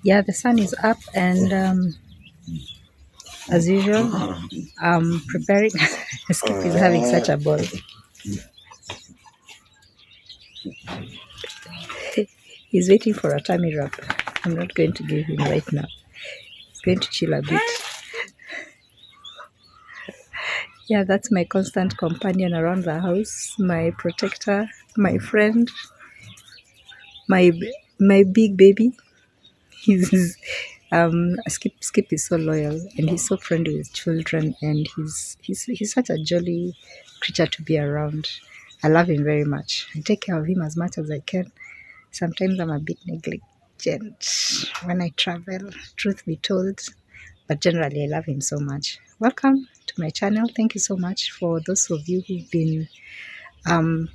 Yeah, the sun is up, and as usual, I'm preparing. Skip is having such a ball. He's waiting for a tummy wrap. I'm not going to give him right now. He's going to chill a bit. Yeah, that's my constant companion around the house, my protector, my friend, my my big baby. He's Skip is so loyal, and he's so friendly with children, and he's such a jolly creature to be around. I love him very much. I take care of him as much as I can. Sometimes I'm a bit negligent when I travel, truth be told, but generally I love him so much. Welcome to my channel. Thank you so much for those of you who've been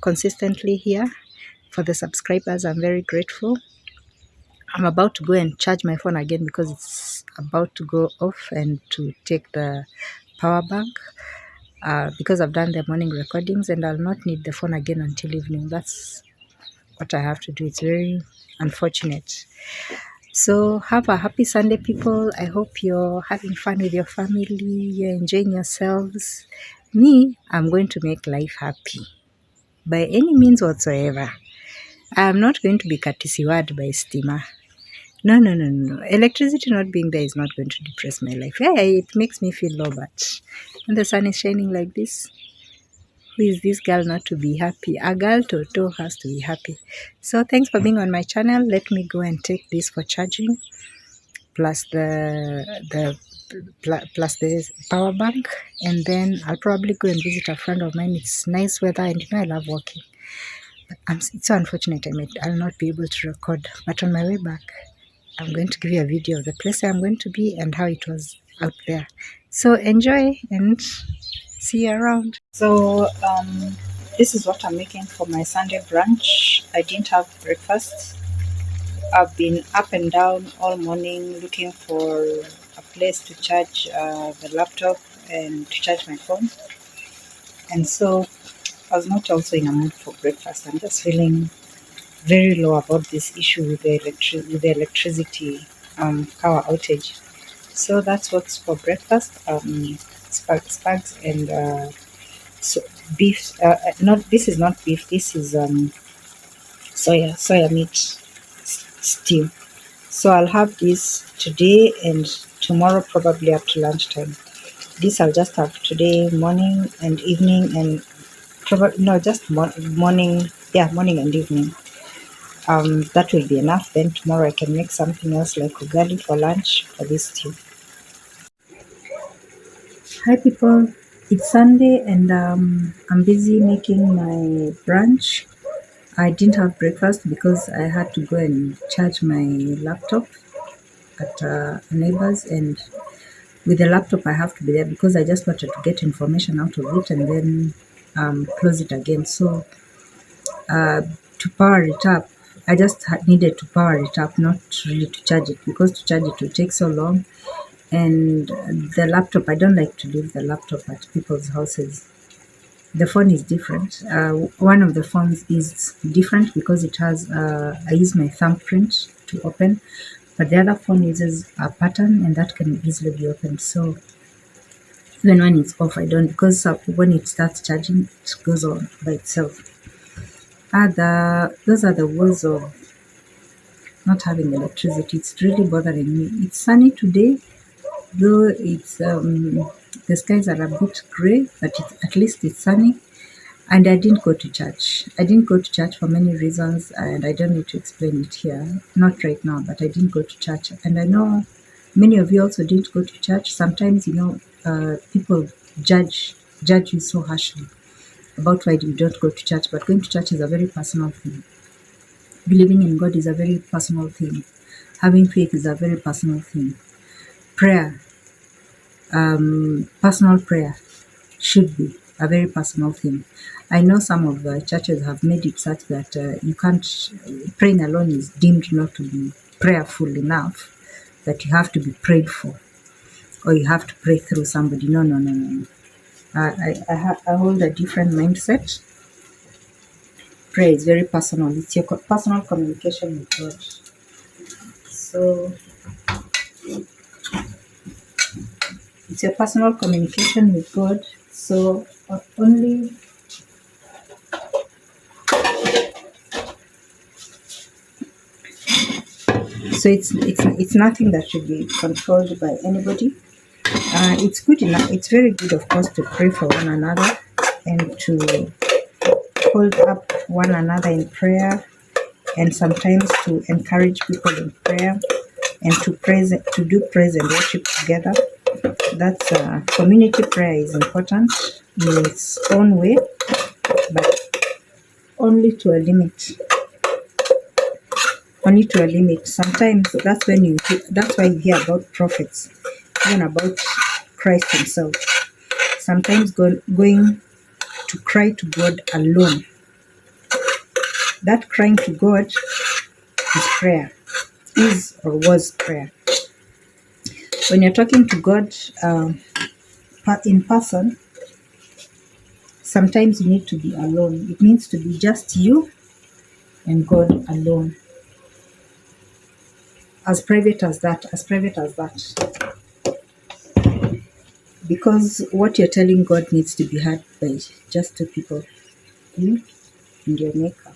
consistently here. For the subscribers, I'm very grateful. I'm about to go and charge my phone again because it's about to go off, and to take the power bank because I've done the morning recordings and I'll not need the phone again until evening. That's what I have to do. It's very unfortunate. So have a happy Sunday, people. I hope you're having fun with your family, you're enjoying yourselves. Me, I'm going to make life happy by any means whatsoever. I'm not going to be courtesy word by steamer. No. Electricity not being there is not going to depress my life. Yeah, it makes me feel low, but when the sun is shining like this, who is this girl not to be happy? A girl Toto has to be happy. So thanks for being on my channel. Let me go and take this for charging, plus the power bank, and then I'll probably go and visit a friend of mine. It's nice weather, and I love walking. But it's so unfortunate I'll not be able to record. But on my way back, I'm going to give you a video of the place I'm going to be and how it was out there. So enjoy and see you around. So this is what I'm making for my Sunday brunch. I didn't have breakfast. I've been up and down all morning looking for a place to charge the laptop and to charge my phone. And so I was not also in a mood for breakfast. I'm just feeling very low about this issue with the electricity power outage. So that's what's for breakfast. Spags and beef. Not this is not beef. This is soya meat stew. So I'll have this today and tomorrow, probably up to lunchtime. This I'll just have today, morning and evening, and probably no, just morning. Yeah, morning and evening. That will be enough. Then tomorrow I can make something else like ugali for lunch for this stew. Hi people, it's Sunday and I'm busy making my brunch. I didn't have breakfast because I had to go and charge my laptop at a neighbor's, and with the laptop I have to be there because I just wanted to get information out of it and then close it again. So to power it up, I just needed to power it up, not really to charge it, because to charge it will take so long. And the laptop, I don't like to leave the laptop at people's houses. The phone is different. One of the phones is different because it has, I use my thumbprint to open, but the other phone uses a pattern and that can easily be opened. So even when it's off, I don't, because when it starts charging, it goes on by itself. Those are the woes of not having electricity. It's really bothering me. It's sunny today, though it's the skies are a bit gray, but at least it's sunny. And I didn't go to church. I didn't go to church for many reasons, and I don't need to explain it here, not right now, but I didn't go to church. And I know many of you also didn't go to church. Sometimes, people judge you so harshly about why you don't go to church, but going to church is a very personal thing. Believing in God is a very personal thing. Having faith is a very personal thing. Prayer, personal prayer, should be a very personal thing. I know some of the churches have made it such that you can't, praying alone is deemed not to be prayerful enough, that you have to be prayed for, or you have to pray through somebody. No. I hold a different mindset. Prayer is very personal. It's your personal communication with God. So it's your personal communication with God. So only so it's nothing that should be controlled by anybody. It's good enough. It's very good, of course, to pray for one another and to hold up one another in prayer, and sometimes to encourage people in prayer, and to do praise and worship together. That's community prayer is important in its own way, but only to a limit. Only to a limit. Sometimes that's why you hear about prophets, even about Christ himself. Sometimes going to cry to God alone. That crying to God is prayer, is or was prayer. When you're talking to God in person, sometimes you need to be alone. It needs to be just you and God alone. As private as that. Because what you're telling God needs to be heard by just two people, you and your maker.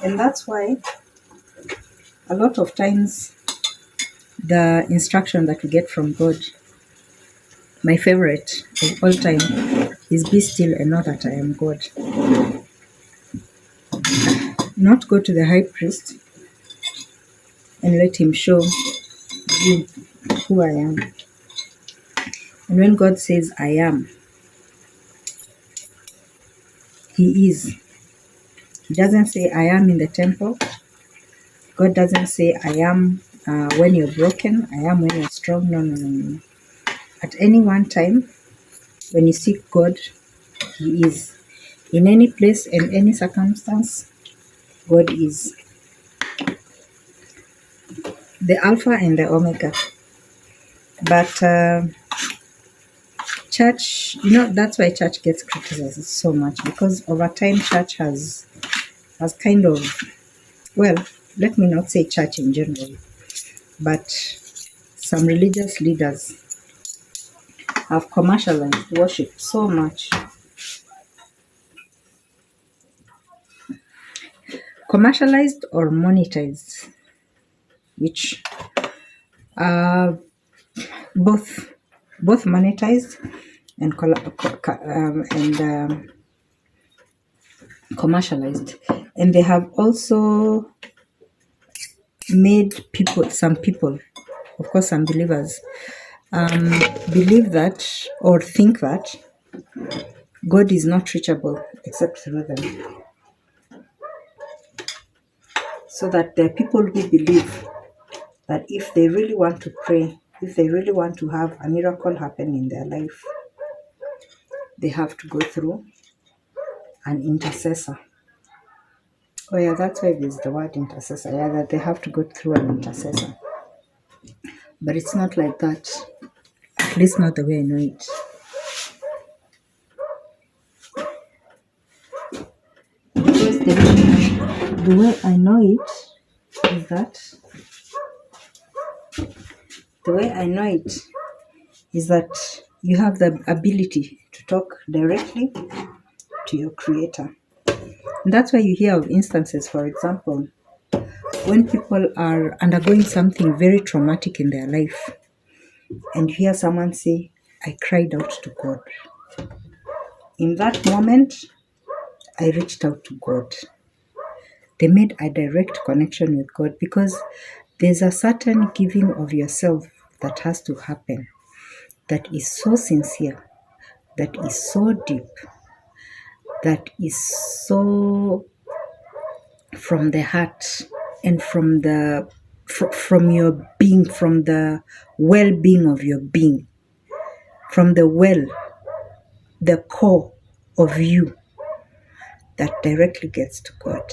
And that's why a lot of times the instruction that we get from God, my favorite of all time, is be still and know that I am God. Not go to the high priest and let him show you who I am. And when God says I am, he is. He doesn't say I am in the temple. God doesn't say I am when you're broken. I am when you're strong. No. At any one time, when you seek God, he is. In any place and any circumstance, God is. The Alpha and the Omega. But church, that's why church gets criticized so much, because over time church has kind of, well, let me not say church in general, but some religious leaders have commercialized worship so much. Commercialized or monetized, which are both monetized and commercialized. And they have also made some people, of course some believers, believe that or think that God is not reachable except through them. So that there are people who believe that if they really want to pray, if they really want to have a miracle happen in their life, they have to go through an intercessor. Oh yeah, that's why there's the word intercessor. Yeah, that they have to go through an intercessor. But it's not like that. At least not the way I know it. Because the way I know it is that you have the ability to talk directly to your creator. And that's why you hear of instances, for example, when people are undergoing something very traumatic in their life, and you hear someone say, I cried out to God. In that moment, I reached out to God. They made a direct connection with God, because there's a certain giving of yourself that has to happen, that is so sincere, that is so deep, that is so from the heart and from your being, from the well-being of your being, from the core of you, that directly gets to God.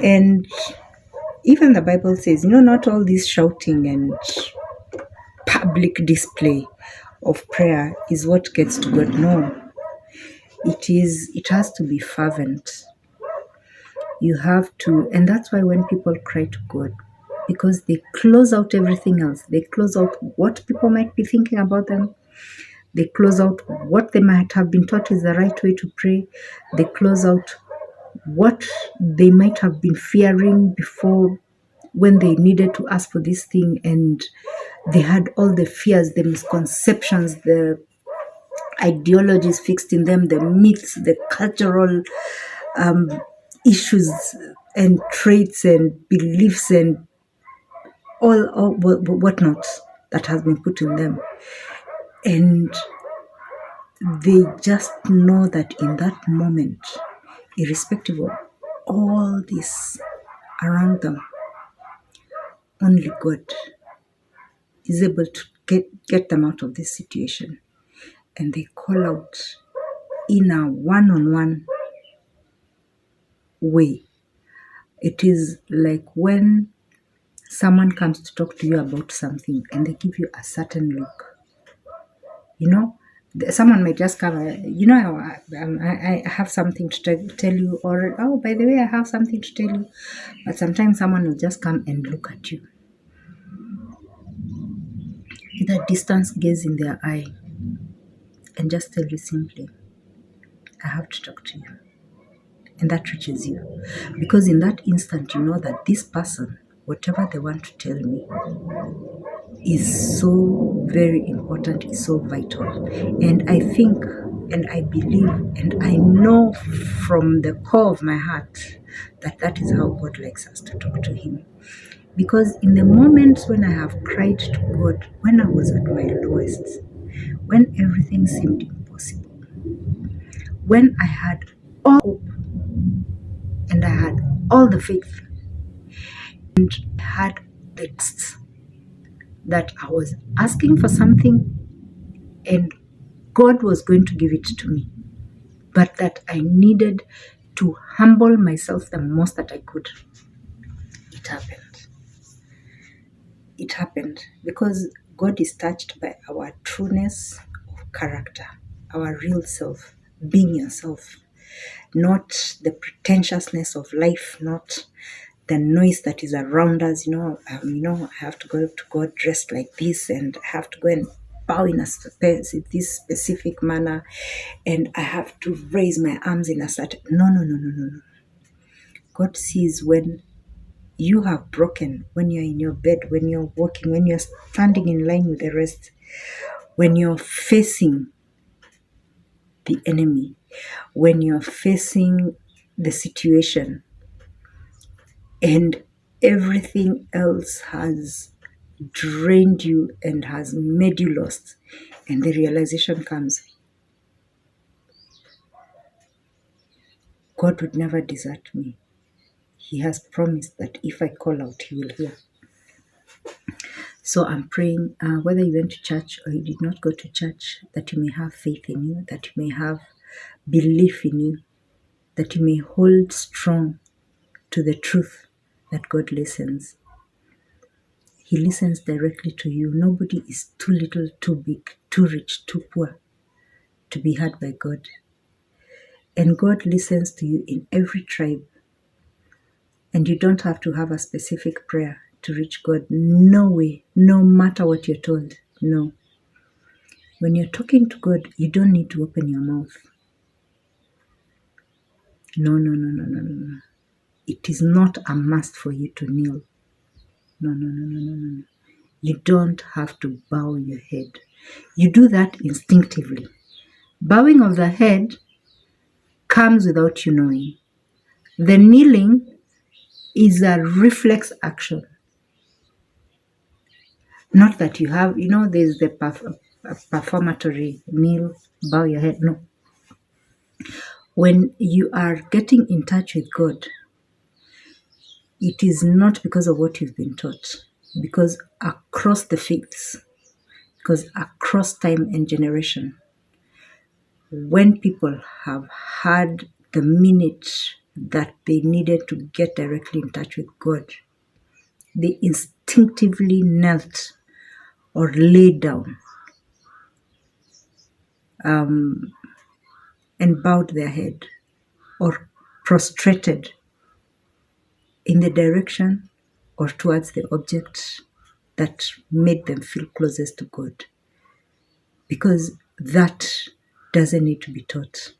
And even the Bible says, not all this shouting and public display of prayer is what gets to God. No. It has to be fervent. You have to, and that's why when people cry to God, because they close out everything else. They close out what people might be thinking about them. They close out what they might have been taught is the right way to pray. They close out what they might have been fearing before when they needed to ask for this thing, and they had all the fears, the misconceptions, the ideologies fixed in them, the myths, the cultural issues and traits and beliefs and all whatnot that has been put in them. And they just know that in that moment, irrespective of all this around them, only God is able to get them out of this situation. And they call out in a one-on-one way. It is like when someone comes to talk to you about something and they give you a certain look. You know, someone may just come, I have something to tell you, or, oh, by the way, I have something to tell you. But sometimes someone will just come and look at you with a distance gaze in their eye and just tell you simply, I have to talk to you. And that reaches you. Because in that instant, you know that this person, whatever they want to tell me, is so very important, is so vital. And I think, and I believe, and I know from the core of my heart that that is how God likes us to talk to Him. Because in the moments when I have cried to God, when I was at my lowest, when everything seemed impossible, when I had all hope and I had all the faith and I had the trust that I was asking for something and God was going to give it to me, but that I needed to humble myself the most that I could. It happened. It happened because God is touched by our trueness of character, our real self, being yourself, not the pretentiousness of life, not the noise that is around us. I have to go to God dressed like this, and I have to go and bow in this specific manner, and I have to raise my arms in a certain. No. God sees when you have broken, when you're in your bed, when you're walking, when you're standing in line with the rest, when you're facing the enemy, when you're facing the situation, and everything else has drained you and has made you lost. And the realization comes, God would never desert me. He has promised that if I call out, He will hear. So I'm praying, whether you went to church or you did not go to church, that you may have faith in you, that you may have belief in you, that you may hold strong to the truth that God listens. He listens directly to you. Nobody is too little, too big, too rich, too poor to be heard by God. And God listens to you in every tribe. And you don't have to have a specific prayer to reach God. No way, no matter what you're told. No. When you're talking to God, you don't need to open your mouth. No. It is not a must for you to kneel. No. You don't have to bow your head. You do that instinctively. Bowing of the head comes without you knowing. The kneeling is a reflex action. Not that you have, there's the performatory kneel, bow your head. No. When you are getting in touch with God, it is not because of what you've been taught, because across the faiths, because across time and generation, when people have had the minute that they needed to get directly in touch with God, they instinctively knelt or laid down and bowed their head or prostrated in the direction or towards the object that made them feel closest to God. Because that doesn't need to be taught.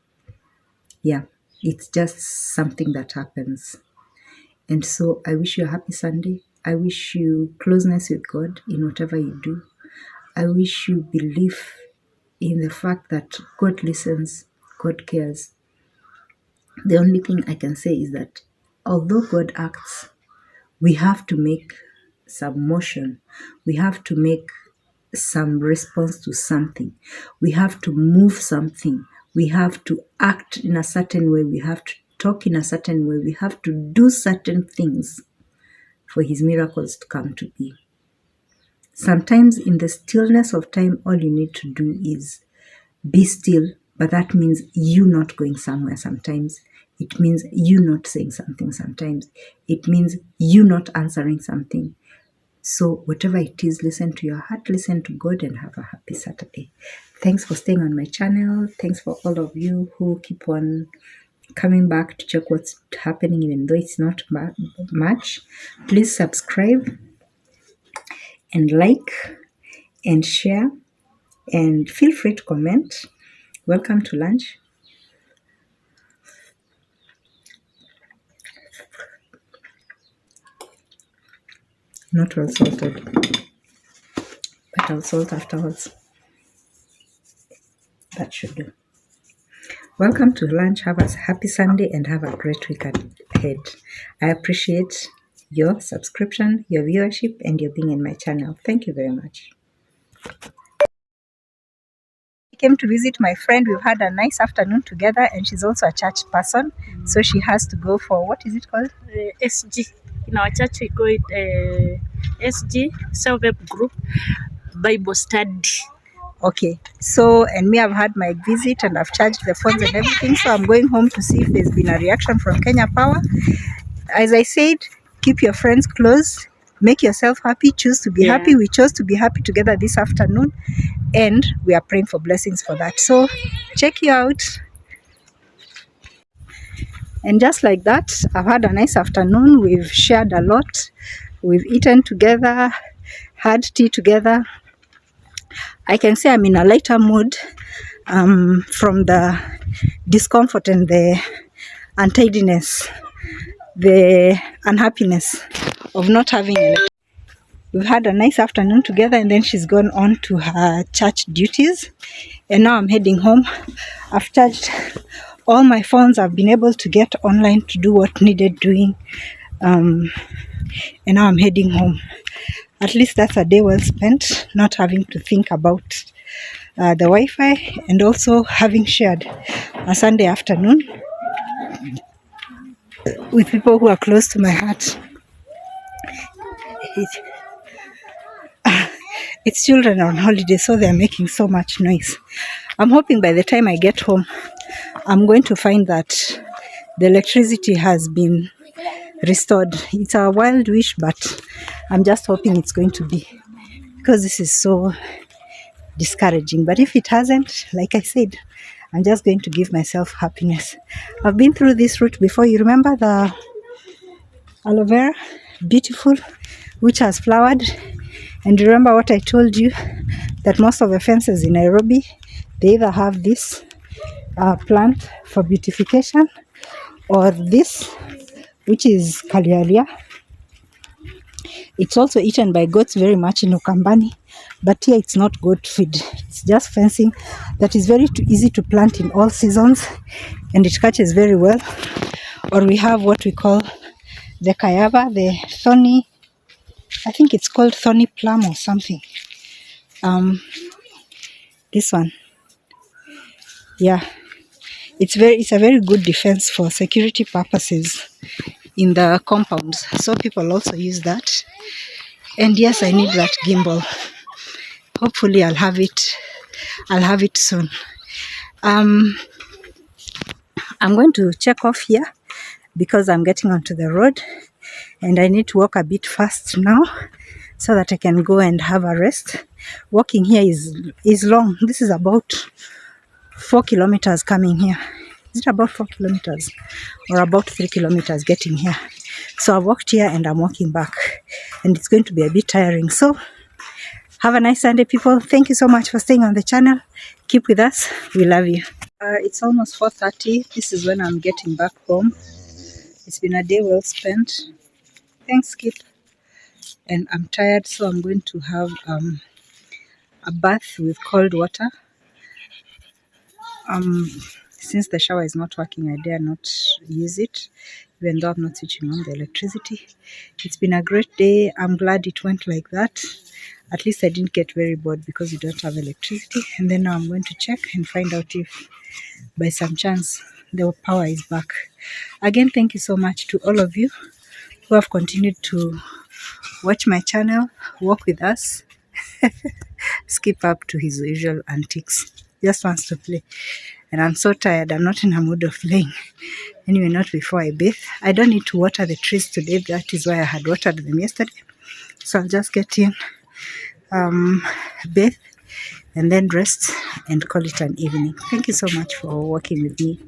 Yeah, it's just something that happens. And so I wish you a happy Sunday. I wish you closeness with God in whatever you do. I wish you believe in the fact that God listens, God cares. The only thing I can say is that although God acts, we have to make some motion. We have to make some response to something. We have to move something. We have to act in a certain way. We have to talk in a certain way. We have to do certain things for his miracles to come to be. Sometimes in the stillness of time, all you need to do is be still, but that means you not going somewhere sometimes. It means you not saying something sometimes. It means you not answering something. So whatever it is, listen to your heart, listen to God, and have a happy Saturday. Thanks for staying on my channel. Thanks for all of you who keep on coming back to check what's happening, even though it's not much. Please subscribe and like and share, and feel free to comment. Welcome to lunch. Not well salted, but I'll salt afterwards. That should do. Welcome to lunch. Have a happy Sunday and have a great week ahead. I appreciate your subscription, your viewership, and your being in my channel. Thank you very much. I came to visit my friend. We've had a nice afternoon together, and she's also a church person, so she has to go for, what is it called? SG. In our church, we call it SG, Self-Help Group Bible Study. Okay, so, and me, I've had my visit and I've charged the phones and everything, so I'm going home to see if there's been a reaction from Kenya Power. As I said, keep your friends close, make yourself happy, choose to be happy. We chose to be happy together this afternoon, and we are praying for blessings for that. So check you out. And just like that, I've had a nice afternoon. We've shared a lot. We've eaten together, had tea together. I can say I'm in a lighter mood from the discomfort and the untidiness, the unhappiness of not having it. We've had a nice afternoon together, and then she's gone on to her church duties. And now I'm heading home. I've charged all my phones. I've been able to get online to do what needed doing. And now I'm heading home. At least that's a day well spent, not having to think about the Wi-Fi, and also having shared a Sunday afternoon with people who are close to my heart. It's children on holiday, so they're making so much noise. I'm hoping by the time I get home, I'm going to find that the electricity has been restored. It's a wild wish, but I'm just hoping it's going to be, because this is so discouraging. But if it hasn't, like I said, I'm just going to give myself happiness. I've been through this route before. You remember the aloe vera, beautiful, which has flowered. And remember what I told you, that most of the fences in Nairobi, they either have this plant for beautification, or this, which is Kalialia. It's also eaten by goats very much in Ukambani, but here it's not goat feed. It's just fencing that is very easy to plant in all seasons, and it catches very well. Or we have what we call the kayaba, the thorny, I think it's called thorny plum or something. This one, yeah, it's a very good defense for security purposes in the compounds, so people also use that. And yes, I need that gimbal. Hopefully I'll have it soon. I'm going to check off here because I'm getting onto the road, and I need to walk a bit fast now so that I can go and have a rest. Walking here is long. This is about 4 kilometers coming here. Is it about 4 kilometers or about 3 kilometers getting here? So I've walked here and I'm walking back, and it's going to be a bit tiring. So have a nice Sunday, people. Thank you so much for staying on the channel. Keep with us. We love you. It's almost 4:30. This is when I'm getting back home. It's been a day well spent. Thanks, Skip. And I'm tired, so I'm going to have a bath with cold water. Since the shower is not working, I dare not use it, even though I'm not switching on the electricity. It's been a great day. I'm glad it went like that. At least I didn't get very bored because you don't have electricity. And then now I'm going to check and find out if by some chance the power is back. Again, thank you so much to all of you who have continued to watch my channel, walk with us. Skip up to his usual antics. Just wants to play. And I'm so tired. I'm not in a mood of playing. Anyway, not before I bathe. I don't need to water the trees today. That is why I had watered them yesterday. So I'll just get in, bathe, and then rest and call it an evening. Thank you so much for working with me.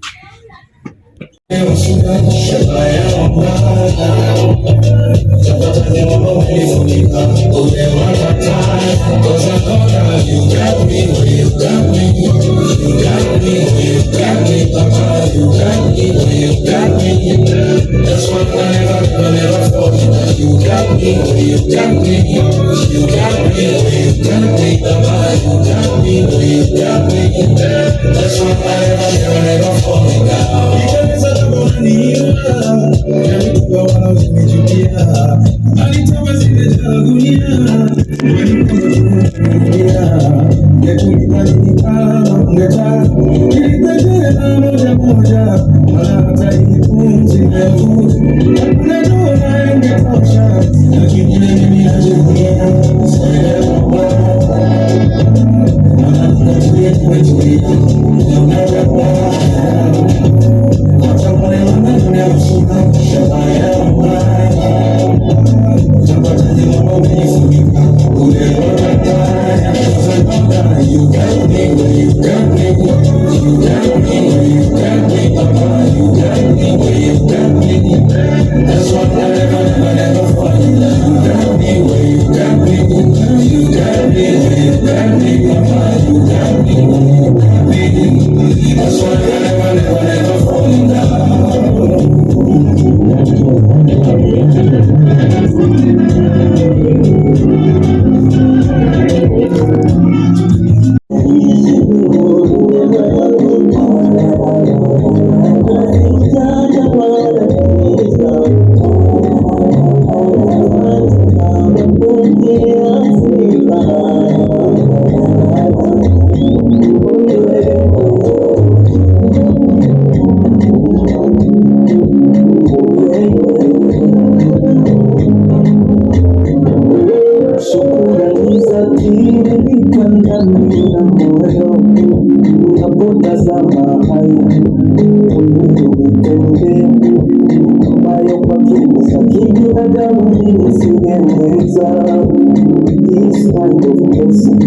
This kind of person,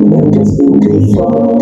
never seen before.